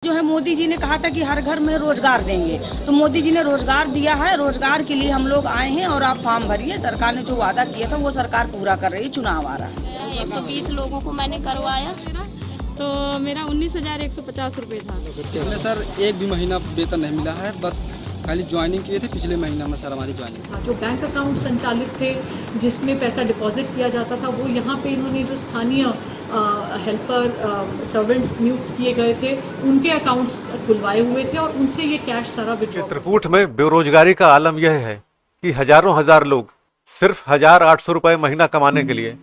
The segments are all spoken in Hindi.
जो है मोदी जी ने कहा था कि हर घर में रोजगार देंगे, तो मोदी जी ने रोजगार दिया है। रोजगार के लिए हम लोग आए हैं और आप फॉर्म भरिए। सरकार ने जो वादा किया था वो सरकार पूरा कर रही है। चुनाव आ रहा है। 120 लोगों को मैंने करवाया, तो मेरा 19,150 रुपये था। हमें सर एक भी महीना वेतन नहीं मिला है, बस खाली ज्वाइनिंग किए थे पिछले महीना में सर हमारी ज्वाइनिंग। जो बैंक अकाउंट संचालित थे जिसमें पैसा डिपॉजिट किया जाता था, वो यहाँ पे इन्होंने जो स्थानीय हेल्पर सर्वेंट्स नियुक्त किए गए थे उनके अकाउंट्स खुलवाए हुए थे और उनसे ये कैश सारा विड्रॉ। चित्रकूट में बेरोजगारी का आलम यह है कि हजारों हजार लोग सिर्फ 1,800 रुपए महीना कमाने के लिए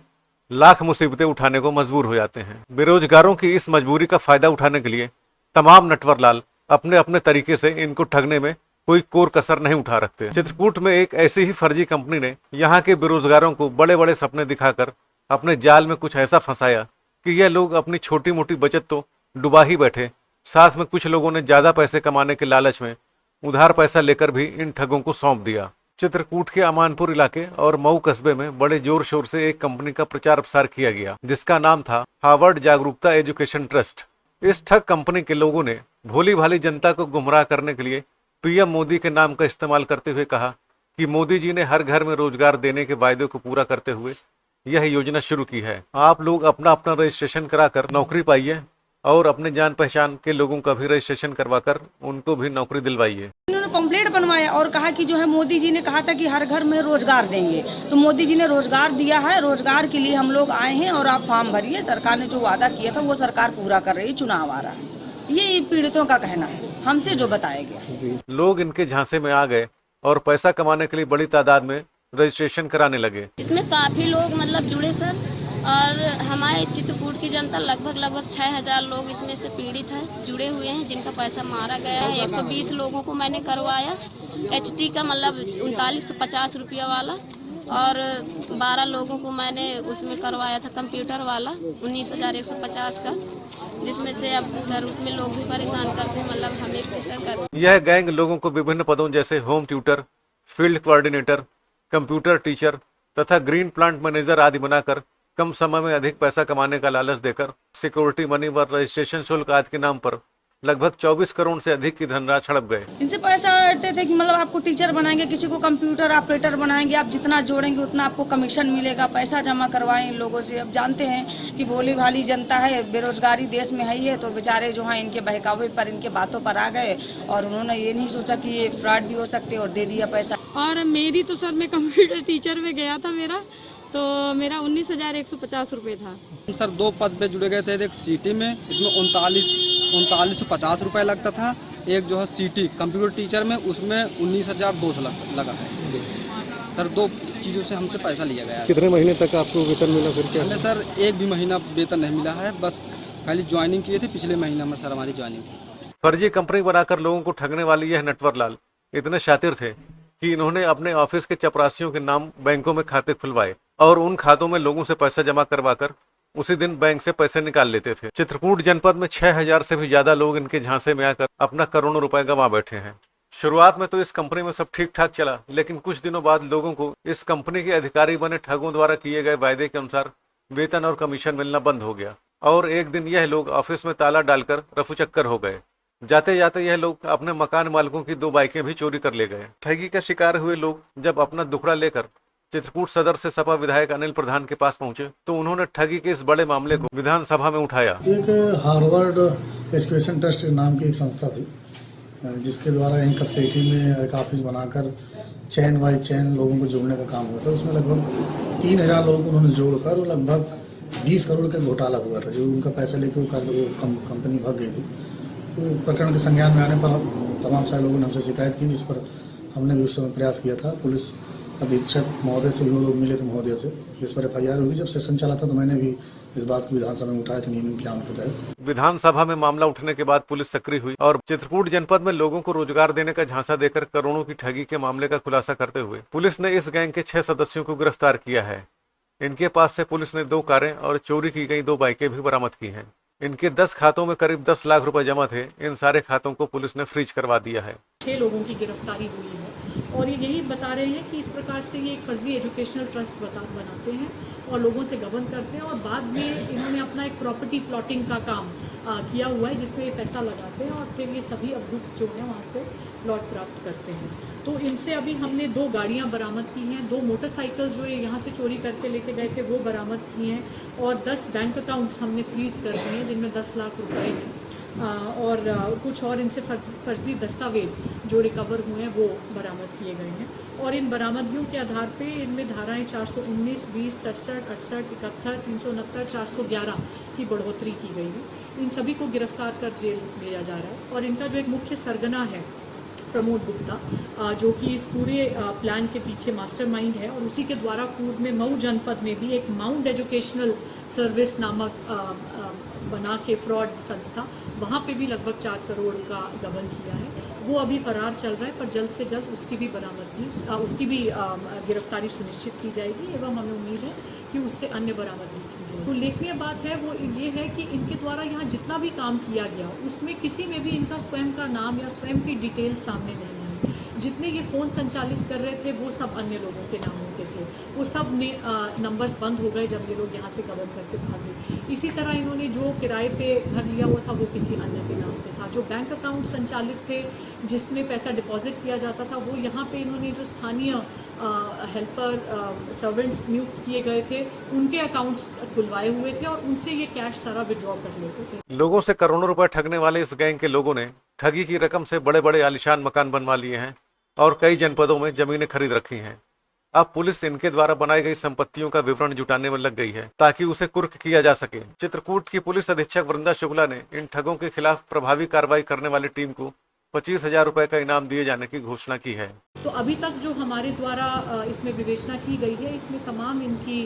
लाख मुसीबतें उठाने को मजबूर हो जाते हैं। बेरोजगारों की इस मजबूरी का फायदा उठाने के लिए तमाम नटवरलाल अपने अपने तरीके से इनको ठगने में कोई कोर कसर नहीं उठा रखते। चित्रकूट में एक ऐसी ही फर्जी कंपनी ने यहाँ के बेरोजगारों को बड़े बड़े सपने दिखाकर अपने जाल में कुछ ऐसा फंसाया कि यह लोग अपनी छोटी मोटी बचत तो डुबा ही बैठे, साथ में कुछ लोगों ने ज्यादा पैसे कमाने के लालच में उधार पैसा लेकर भी इन ठगों को सौंप दिया। चित्रकूट के अमानपुर इलाके और मऊ कस्बे में बड़े जोर शोर से एक कंपनी का प्रचार प्रसार किया गया जिसका नाम था हार्वर्ड जागरूकता एजुकेशन ट्रस्ट। इस ठग कंपनी के लोगों ने भोली भाली जनता को गुमराह करने के लिए पीएम मोदी के नाम का इस्तेमाल करते हुए कहा कि मोदी जी ने हर घर में रोजगार देने के वायदे को पूरा करते हुए यह योजना शुरू की है। आप लोग अपना अपना रजिस्ट्रेशन कराकर नौकरी पाइए और अपने जान पहचान के लोगों का भी रजिस्ट्रेशन करवाकर उनको भी नौकरी दिलवाइए। इन्होंने पंपलेट बनवाया और कहा कि जो है मोदी जी ने कहा था कि हर घर में रोजगार देंगे, तो मोदी जी ने रोजगार दिया है। रोजगार के लिए हम लोग आए हैं और आप फॉर्म भरिए। सरकार ने जो वादा किया था वो सरकार पूरा कर रही है। चुनाव आ रहा है, ये पीड़ितों का कहना है, हमसे जो बताया गया। लोग इनके झांसे में आ गए और पैसा कमाने के लिए बड़ी तादाद में रजिस्ट्रेशन कराने लगे। इसमें काफी लोग मतलब जुड़े सर, और हमारे चित्रकूट की जनता लगभग 6,000 लोग इसमें से पीड़ित हैं, जुड़े हुए हैं, जिनका पैसा मारा गया है। 120 लोगों को मैंने करवाया, HT का मतलब 3950 रुपया वाला, और 12 लोगों को मैंने उसमें करवाया था कंप्यूटर वाला 19,150 का, जिसमें से अब सर उसमें लोग भी परेशान करते हैं, मतलब हमें प्रेशर करते। यह गैंग लोगों को विभिन्न पदों जैसे home tutor, field coordinator, computer teacher तथा ग्रीन प्लांट मैनेजर आदि बनाकर कम समय में अधिक पैसा कमाने का लालच देकर सिक्योरिटी मनी व रजिस्ट्रेशन शुल्क आदि के नाम पर लगभग 24 करोड़ से अधिक की धनराशि हड़प गए। इनसे पैसा अड़ते थे कि मतलब आपको टीचर बनाएंगे, किसी को कंप्यूटर ऑपरेटर बनाएंगे, आप जितना जोड़ेंगे उतना आपको कमीशन मिलेगा, पैसा जमा करवाएं इन लोगों से। अब जानते हैं कि भोली भाली जनता है, बेरोजगारी देश में है ही है, तो बेचारे जो है इनके बहकावे पर, इनके बातों पर आ गए और उन्होंने ये नहीं सोचा कि ये फ्रॉड भी हो सकते और दे दिया पैसा। और मेरी तो सर मैं कंप्यूटर टीचर में गया था तो मेरा 19,150 रुपये था। सर 2 पद पे जुड़े गए थे, एक सिटी में इसमें 3950 रुपये लगता था, एक जो है सिटी कंप्यूटर टीचर में उसमें 19,200 लगा है। सर 2 चीज़ों से हमसे पैसा लिया गया। कितने महीने तक आपको वेतन मिला फिर क्या? हमें सर एक भी महीना वेतन नहीं मिला है, बस खाली ज्वाइनिंग किए थे पिछले महीना में सर हमारी ज्वाइनिंग। फर्जी कंपनी बनाकर लोगों को ठगने वाली यह नटवरलाल इतने शातिर थे कि इन्होंने अपने ऑफिस के चपरासियों के नाम बैंकों में खाते खुलवाए और उन खातों में लोगों से पैसा जमा करवाकर उसी दिन बैंक से पैसे निकाल लेते थे। चित्रकूट जनपद में 6,000 से भी ज्यादा लोग इनके झांसे में आकर अपना करोड़ों रुपए गंवा बैठे हैं। शुरुआत में तो इस कंपनी में सब ठीक ठाक चला, लेकिन कुछ दिनों बाद लोगों को इस कंपनी के अधिकारी बने ठगों द्वारा किए गए वायदे के अनुसार वेतन और कमीशन मिलना बंद हो गया और एक दिन यह लोग ऑफिस में ताला डालकर रफूचक्कर हो गए। जाते जाते यह लोग अपने मकान मालिकों की 2 बाइकें भी चोरी कर ले गए। ठगी का शिकार हुए लोग जब अपना दुखड़ा लेकर चित्रकूट सदर से सपा विधायक अनिल प्रधान के पास पहुंचे तो उन्होंने ठगी के इस बड़े मामले को विधानसभा में उठाया। एक हार्वर्ड एजुकेशन ट्रस्ट नाम की एक संस्था थी जिसके द्वारा यहीं कप सिटी में एक ऑफिस बनाकर चैन बाई चैन लोगों को जोड़ने का काम हुआ था। उसमें लगभग 3,000 लोगों को उन्होंने जोड़कर और लगभग 20 करोड़ का घोटाला हुआ था। जो उनका पैसा लेके वो कंपनी भाग गई थी। तो प्रकरण के संज्ञान में आने पर तमाम सारे लोगों ने हमसे शिकायत की, जिस पर हमने भी उस समय प्रयास किया था। पुलिस अधीक्षक महोदय से भी लोग मिले थे महोदय से, जिस पर FIR हुई थी। जब सेशन चला था तो मैंने भी इस बात को विधानसभा में उठाया था नियम के आम के तहत। विधानसभा में मामला उठने के बाद पुलिस सक्रिय हुई और चित्रकूट जनपद में लोगों को रोजगार देने का झांसा देकर करोड़ों की ठगी के मामले का खुलासा करते हुए पुलिस ने इस गैंग के 6 सदस्यों को गिरफ्तार किया है। इनके पास से पुलिस ने 2 कारें और चोरी की गई 2 बाइकें भी बरामद की हैं। इनके 10 खातों में करीब 10 लाख रुपए जमा थे। इन सारे खातों को पुलिस ने फ्रीज करवा दिया है। 6 लोगों की गिरफ्तारी हुई है और ये यही बता रहे हैं कि इस प्रकार से ये एक फर्जी एजुकेशनल ट्रस्ट बनाते हैं और लोगों से गबन करते हैं और बाद में इन्होंने अपना एक प्रॉपर्टी प्लॉटिंग का काम किया हुआ है, जिसमें ये पैसा लगाते हैं और फिर ये सभी अभियुक्त जो हैं वहाँ से लौट प्राप्त करते हैं। तो इनसे अभी हमने 2 गाड़ियाँ बरामद की हैं, 2 मोटरसाइकिल्स जो ये यहाँ से चोरी करके लेके गए थे वो बरामद की हैं, और 10 बैंक अकाउंट्स हमने फ्रीज़ कर दिए हैं जिनमें 10 लाख रुपए हैं, और कुछ और इनसे फर्जी दस्तावेज़ जो रिकवर हुए हैं वो बरामद किए गए हैं। और इन बरामदगियों के आधार पे इनमें धाराएं 419, 20, 67, 68, 71, 369, 411 की बढ़ोतरी की गई है। इन सभी को गिरफ्तार कर जेल भेजा जा रहा है। और इनका जो एक मुख्य सरगना है प्रमोद गुप्ता, जो कि इस पूरे प्लान के पीछे मास्टरमाइंड है, और उसी के द्वारा पूर्व में मऊ जनपद में भी एक माउंट एजुकेशनल सर्विस नामक बना के फ्रॉड संस्था, वहाँ पे भी लगभग 4 करोड़ का गबन किया है। वो अभी फरार चल रहा है, पर जल्द से जल्द उसकी भी बरामदगी, उसकी भी गिरफ्तारी सुनिश्चित की जाएगी, एवं हमें उम्मीद है कि उससे अन्य बरामदगी की जाएगी। तो उल्लेखनीय बात है वो ये है कि इनके द्वारा यहाँ जितना भी काम किया गया उसमें किसी में भी इनका स्वयं का नाम या स्वयं की डिटेल सामने नहीं आई। जितने ये फ़ोन संचालित कर रहे थे वो सब अन्य लोगों के नामों के थे, वो सब ने नंबर्स बंद हो गए जब ये लोग यहाँ से गबन करके भागे। इसी तरह इन्होंने जो किराए पे घर लिया हुआ था वो किसी अन्य के नाम पे था। जो बैंक अकाउंट संचालित थे जिसमें पैसा डिपॉजिट किया जाता था वो यहाँ पे इन्होंने जो स्थानीय हेल्पर सर्वेंट्स नियुक्त किए गए थे उनके अकाउंट्स खुलवाए हुए थे, और उनसे ये कैश सारा विड्रॉ कर लेते थे। लोगों से करोड़ों रुपए ठगने वाले इस गैंग के लोगों ने ठगी की रकम से बड़े बड़े आलीशान मकान बनवा लिए हैं और कई जनपदों में जमीनें खरीद रखी हैं। अब पुलिस इनके द्वारा बनाई गई संपत्तियों का विवरण जुटाने में लग गई है ताकि उसे कुर्क किया जा सके। चित्रकूट की पुलिस अधीक्षक वृंदा शुक्ला ने इन ठगों के खिलाफ प्रभावी कार्रवाई करने वाली टीम को 25,000 रुपए का इनाम दिए जाने की घोषणा की है। तो अभी तक जो हमारे द्वारा इसमें विवेचना की गई है, इसमें तमाम इनकी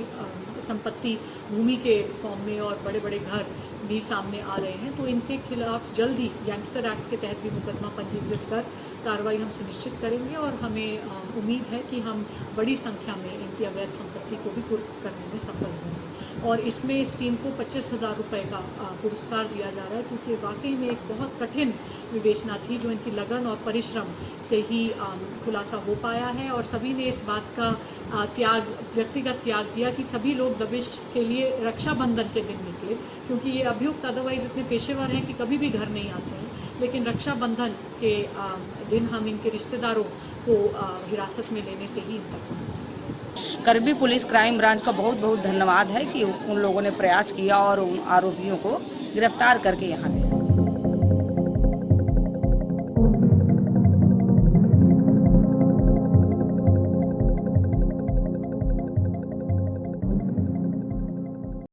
संपत्ति भूमि के फॉर्म में और बड़े बड़े घर भी सामने आ रहे हैं। तो इनके खिलाफ जल्द ही गैंगस्टर एक्ट के तहत भी मुकदमा पंजीकृत कर कार्रवाई हम सुनिश्चित करेंगे, और हमें उम्मीद है कि हम बड़ी संख्या में इनकी अवैध संपत्ति को भी कुर्क करने में सफल होंगे। और इसमें इस टीम को 25,000 रुपये का पुरस्कार दिया जा रहा है, क्योंकि वाकई में एक बहुत कठिन विवेचना थी जो इनकी लगन और परिश्रम से ही खुलासा हो पाया है। और सभी ने इस बात का व्यक्तिगत त्याग दिया कि सभी लोग दबिश के लिए रक्षाबंधन के दिन निकले, क्योंकि ये अभियुक्त अदरवाइज इतने पेशेवर हैं कि कभी भी घर नहीं आते हैं, लेकिन रक्षाबंधन के दिन हम इनके रिश्तेदारों को हिरासत में लेने से ही इन तक पहुँच सके। करबी पुलिस क्राइम ब्रांच का बहुत बहुत धन्यवाद है कि उन लोगों ने प्रयास किया और उन आरोपियों को गिरफ्तार करके यहाँ ले